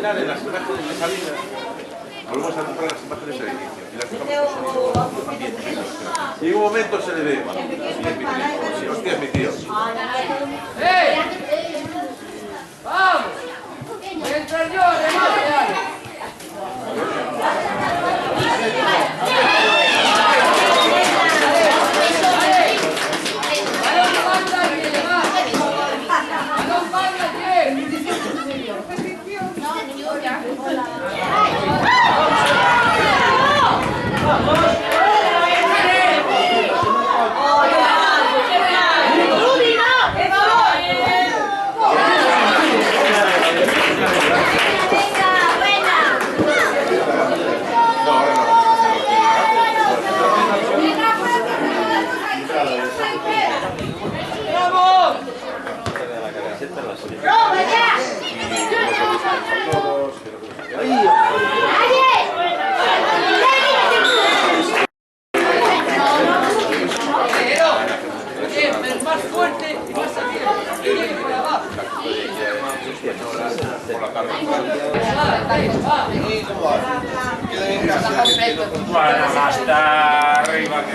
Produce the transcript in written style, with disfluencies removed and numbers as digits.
imaginar en las imágenes de Sabina, volvemos a comprar las imágenes del inicio y las dejamos también. Y en un momento se le ve, si hostia es mi tío. ¡Ey! ¡Vamos! ¡Mientras yo remate, dale! Más fuerte y más aquí por abajo. Bueno, hasta arriba que